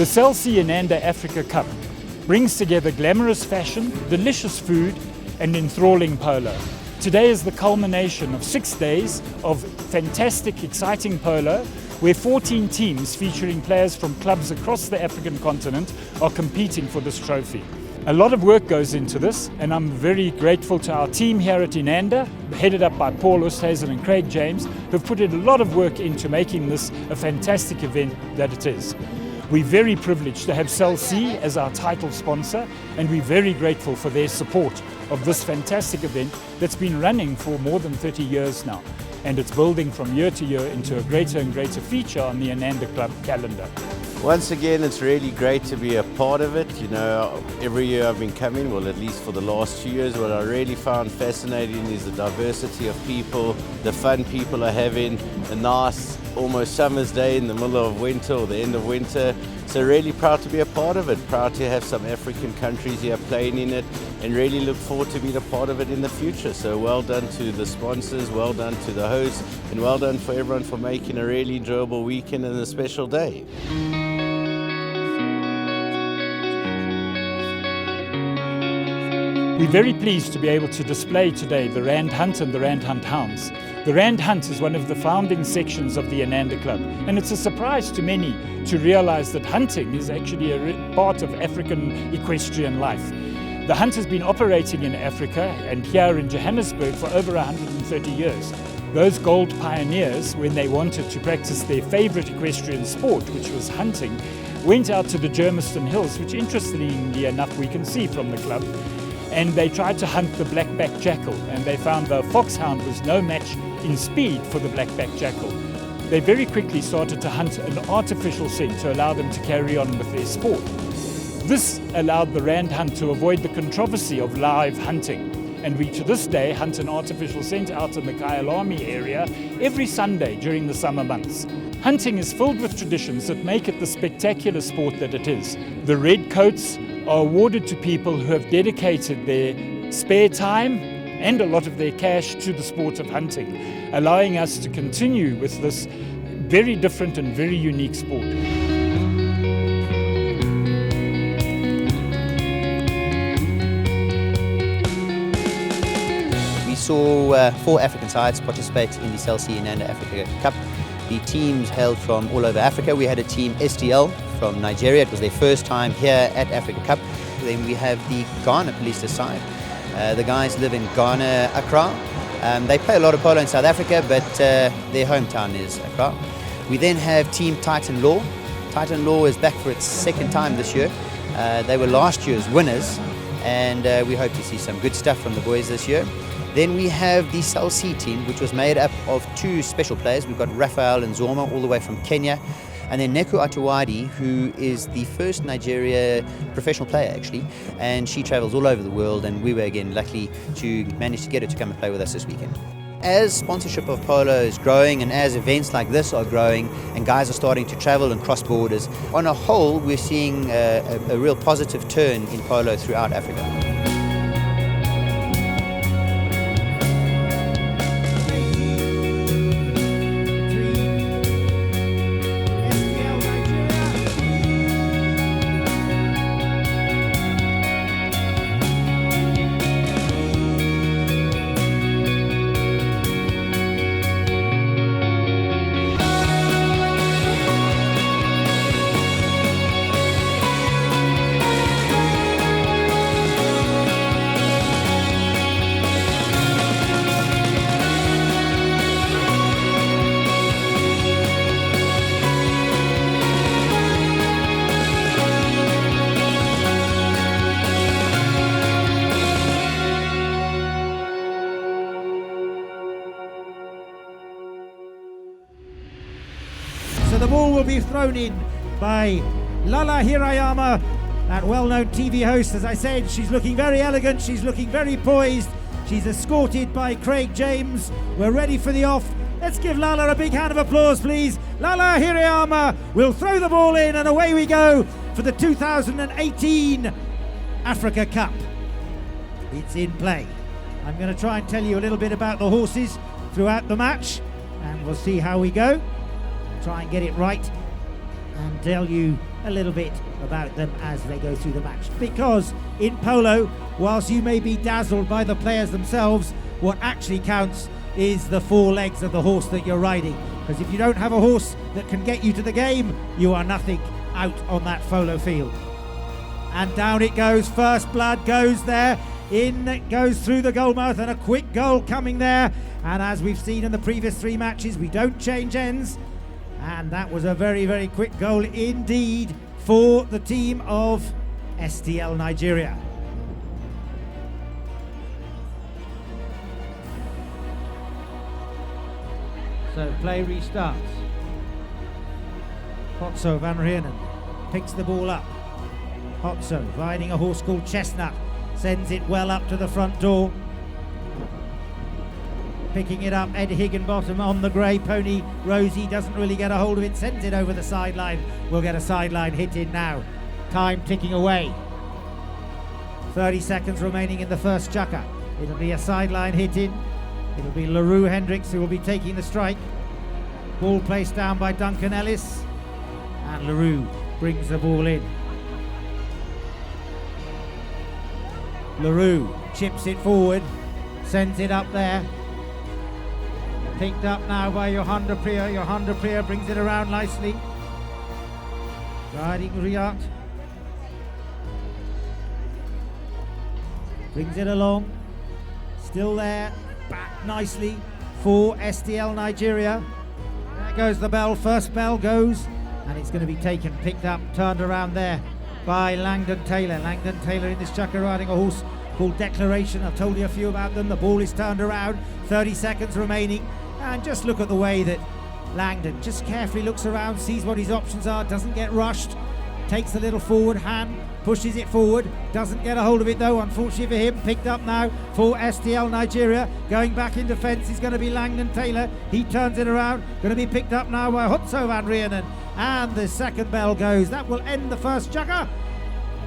The Inanda Africa Cup brings together glamorous fashion, delicious food and enthralling polo. Today is the culmination of 6 days of fantastic, exciting polo, where 14 teams featuring players from clubs across the African continent are competing for this trophy. A lot of work goes into this, and I'm very grateful to our team here at Inanda, headed up by Polo and Craig James, who've put in a lot of work into making this a fantastic event that it is. We're very privileged to have Cell C as our title sponsor, and we're very grateful for their support of this fantastic event that's been running for more than 30 years now. And it's building from year to year into a greater and greater feature on the Inanda Club calendar. Once again, it's really great to be a part of it. You know, every year I've been coming, well, at least for the last 2 years, what I really found fascinating is the diversity of people, the fun people are having, a nice, almost summer's day in the middle of winter or the end of winter. So really proud to be a part of it, proud to have some African countries here playing in it, and really look forward to being a part of it in the future. So well done to the sponsors, well done to the hosts, and well done for everyone for making a really enjoyable weekend and a special day. We're very pleased to be able to display today the Rand Hunt and the Rand Hunt Hounds. The Rand Hunt is one of the founding sections of the Inanda Club, and it's a surprise to many to realize that hunting is actually a part of African equestrian life. The hunt has been operating in Africa and here in Johannesburg for over 130 years. Those gold pioneers, when they wanted to practice their favorite equestrian sport, which was hunting, went out to the Germiston Hills, which interestingly enough we can see from the club, and they tried to hunt the black-backed jackal, and they found the foxhound was no match in speed for the black-backed jackal. They very quickly started to hunt an artificial scent to allow them to carry on with their sport. This allowed the Rand Hunt to avoid the controversy of live hunting, and we to this day hunt an artificial scent out in the Kyalami area every Sunday during the summer months. Hunting is filled with traditions that make it the spectacular sport that it is. The red coats are awarded to people who have dedicated their spare time and a lot of their cash to the sport of hunting, allowing us to continue with this very different and very unique sport. We saw 4 African sides participate in the Cell C Inanda Africa Cup. The teams hailed from all over Africa. We had a team STL from Nigeria. It was their first time here at Africa Cup. Then we have the Ghana Police side. The guys live in Ghana, Accra. They play a lot of polo in South Africa, but their hometown is Accra. We then have Team Titan Law. Titan Law is back for its 2nd time this year. They were last year's winners, and we hope to see some good stuff from the boys this year. Then we have the Cell C team, which was made up of 2 special players. We've got Raphael and Zoma all the way from Kenya, and then Neku Atuwadi, who is the first Nigeria professional player actually, and she travels all over the world, and we were again lucky to manage to get her to come and play with us this weekend. As sponsorship of polo is growing and as events like this are growing and guys are starting to travel and cross borders, on a whole we're seeing a real positive turn in polo throughout Africa. So the ball will be thrown in by Lala Hirayama, that well-known TV host. As I said, she's looking very elegant, she's looking very poised. She's escorted by Craig James. We're ready for the off. Let's give Lala a big hand of applause, please. Lala Hirayama will throw the ball in, and away we go for the 2018 Africa Cup. It's in play. I'm going to try and tell you a little bit about the horses throughout the match, and we'll see how we go. Try and get it right and tell you a little bit about them as they go through the match. Because in polo, whilst you may be dazzled by the players themselves, what actually counts is the four legs of the horse that you're riding. Because if you don't have a horse that can get you to the game, you are nothing out on that polo field. And down it goes, first blood goes there, in it goes through the goal mouth, and a quick goal coming there. And as we've seen in the previous three matches, we don't change ends. And that was a very, very quick goal indeed for the team of STL Nigeria. So play restarts. Hotso van Rienen picks the ball up. Hotso riding a horse called Chestnut, sends it well up to the front door. Picking it up, Ed Higginbottom on the grey pony. Rosie doesn't really get a hold of it, sends it over the sideline. We'll get a sideline hit in now. Time ticking away. 30 seconds remaining in the first chukker. It'll be a sideline hit in. It'll be LaRue Hendricks who will be taking the strike. Ball placed down by Duncan Ellis. And LaRue brings the ball in. LaRue chips it forward, sends it up there. Picked up now by Johan de Prier. Johan de Prier brings it around nicely. Riding Riat. Brings it along. Still there. Back nicely for STL Nigeria. There goes the bell. First bell goes. And it's going to be taken, picked up, turned around there by Langdon Taylor. Langdon Taylor in this chukker riding a horse called Declaration. I've told you a few about them. The ball is turned around. 30 seconds remaining. And just look at the way that Langdon just carefully looks around, sees what his options are, doesn't get rushed, takes a little forward hand, pushes it forward, doesn't get a hold of it though, unfortunately for him. Picked up now for STL Nigeria. Going back in defence is going to be Langdon Taylor. He turns it around, going to be picked up now by Hotso van Rienen. And the second bell goes. That will end the first chukker.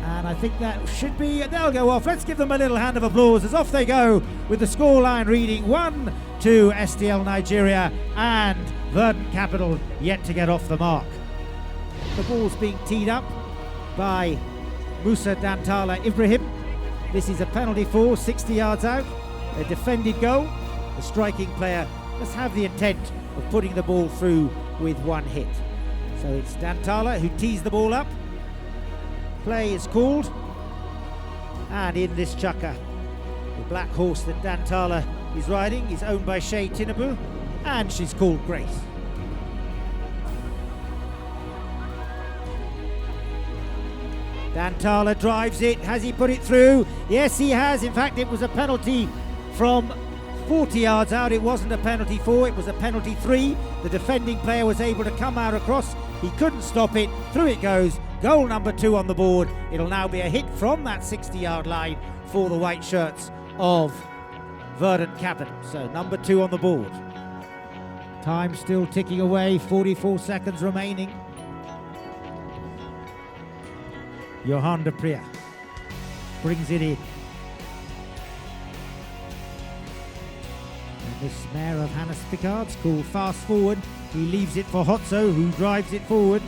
And I think that should be, they'll go off. Let's give them a little hand of applause as off they go with the scoreline reading 1-2 STL Nigeria, and Verdant Capital yet to get off the mark. The ball's being teed up by Musa Dantala Ibrahim. This is a penalty for 60 yards out, a defended goal. The striking player must have the intent of putting the ball through with one hit. So it's Dantala who tees the ball up. Play is called, and in this chukker, the black horse that Dantala is riding is owned by Shay Tinubu, and she's called Grace. Dantala drives it. Has he put it through? Yes, he has. In fact, it was a penalty from 40 yards out. It wasn't a penalty 4, it was a penalty 3. The defending player was able to come out across. He couldn't stop it. Through it goes. Goal number 2 on the board. It'll now be a hit from that 60-yard line for the white shirts of Verdant Capital. So number 2 on the board. Time still ticking away, 44 seconds remaining. Johan de Prier brings it in. And this mare of Hannes Picard's called Fast Forward. He leaves it for Hotso, who drives it forward.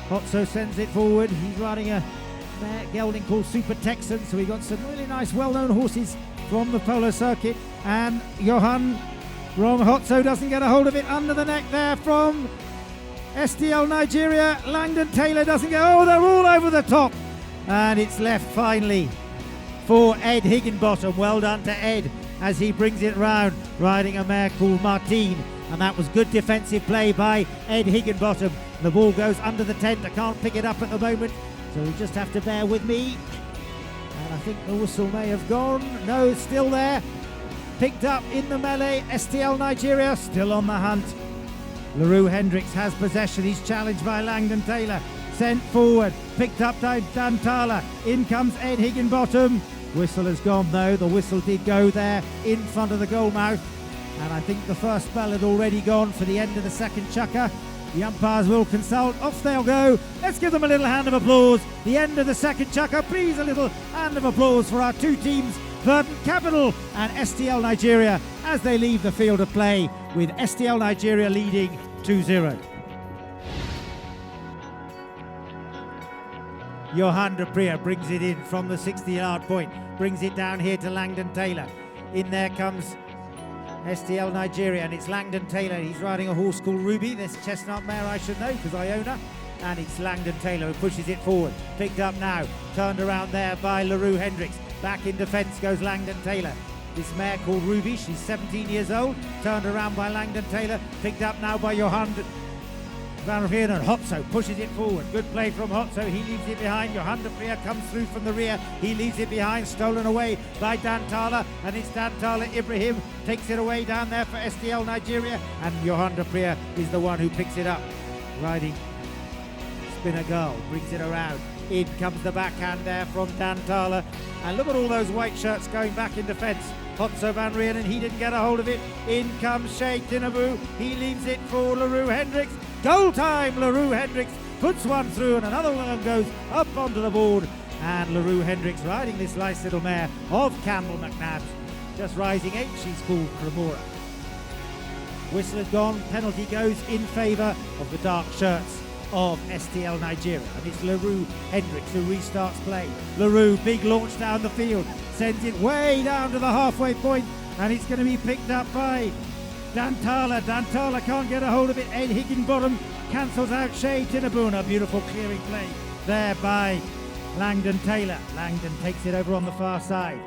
Hotso sends it forward. He's riding a mare gelding called Super Texan, so we got some really nice well-known horses from the polo circuit. And Johan, wrong, Hotso doesn't get a hold of it, under the neck there from STL Nigeria. Langdon Taylor doesn't get, oh, they're all over the top. And it's left finally for Ed Higginbottom. Well done to Ed as he brings it round, riding a mare called Martine. And that was good defensive play by Ed Higginbottom. The ball goes under the tent. I can't pick it up at the moment, so we just have to bear with me. And I think the whistle may have gone. No, it's still there. Picked up in the melee. STL Nigeria still on the hunt. LaRue Hendricks has possession. He's challenged by Langdon Taylor. Sent forward. Picked up by Dantala. In comes Ed Higginbottom. Whistle has gone though. The whistle did go there in front of the goal mouth. And I think the first bell had already gone for the end of the second chukker. The umpires will consult. Off they'll go. Let's give them a little hand of applause. The end of the second chukker. Please, a little hand of applause for our two teams, Verdant Capital and STL Nigeria, as they leave the field of play with STL Nigeria leading 2-0. Johan Priya brings it in from the 60-yard point, brings it down here to Langdon Taylor. In there comes STL Nigeria, and it's Langdon Taylor. He's riding a horse called Ruby, this chestnut mare I should know because I own her. And it's Langdon Taylor who pushes it forward. Picked up now, turned around there by LaRue Hendricks. Back in defence goes Langdon Taylor. This mare called Ruby, she's 17 years old, turned around by Langdon Taylor, picked up now by Johan Van Veen, and Hotso pushes it forward. Good play from Hotso, he leaves it behind. Johan de Priya comes through from the rear, he leaves it behind, stolen away by Dantala, and it's Dantala Ibrahim takes it away down there for STL Nigeria, and Johan de Priya is the one who picks it up. Riding Spinner Girl, brings it around. In comes the backhand there from Dantala, and look at all those white shirts going back in defence. Hotso Van Reen, and he didn't get a hold of it. In comes Shay Tinabu, he leaves it for LaRue Hendricks. Goal time! LaRue Hendricks puts one through, and another one goes up onto the board. And LaRue Hendricks riding this nice little mare of Campbell McNabb's. Just rising 8, she's called Cremora. Whistle has gone, penalty goes in favour of the dark shirts of STL Nigeria, and it's LaRue Hendricks who restarts play. LaRue, big launch down the field, sends it way down to the halfway point, and it's going to be picked up by Dantala. Dantala can't get a hold of it. Ed Higginbottom cancels out Shay Tinabuna. Beautiful clearing play there by Langdon Taylor. Langdon takes it over on the far side.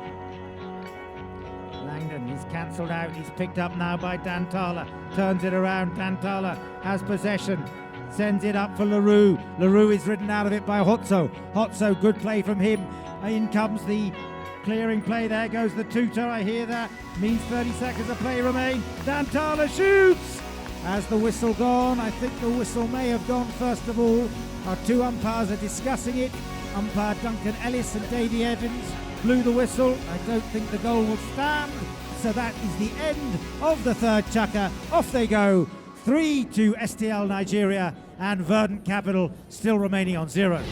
Langdon is cancelled out. He's picked up now by Dantala. Turns it around. Dantala has possession. Sends it up for LaRue. LaRue is ridden out of it by Hotso. Hotso, good play from him. In comes the clearing play. There goes the tutor. I hear that. Means 30 seconds of play remain. Dantala shoots! Has the whistle gone? I think the whistle may have gone first of all. Our two umpires are discussing it. Umpire Duncan Ellis and Davey Evans blew the whistle. I don't think the goal will stand. So that is the end of the third chukker. Off they go. 3 to STL Nigeria, and Verdant Capital still remaining on 0.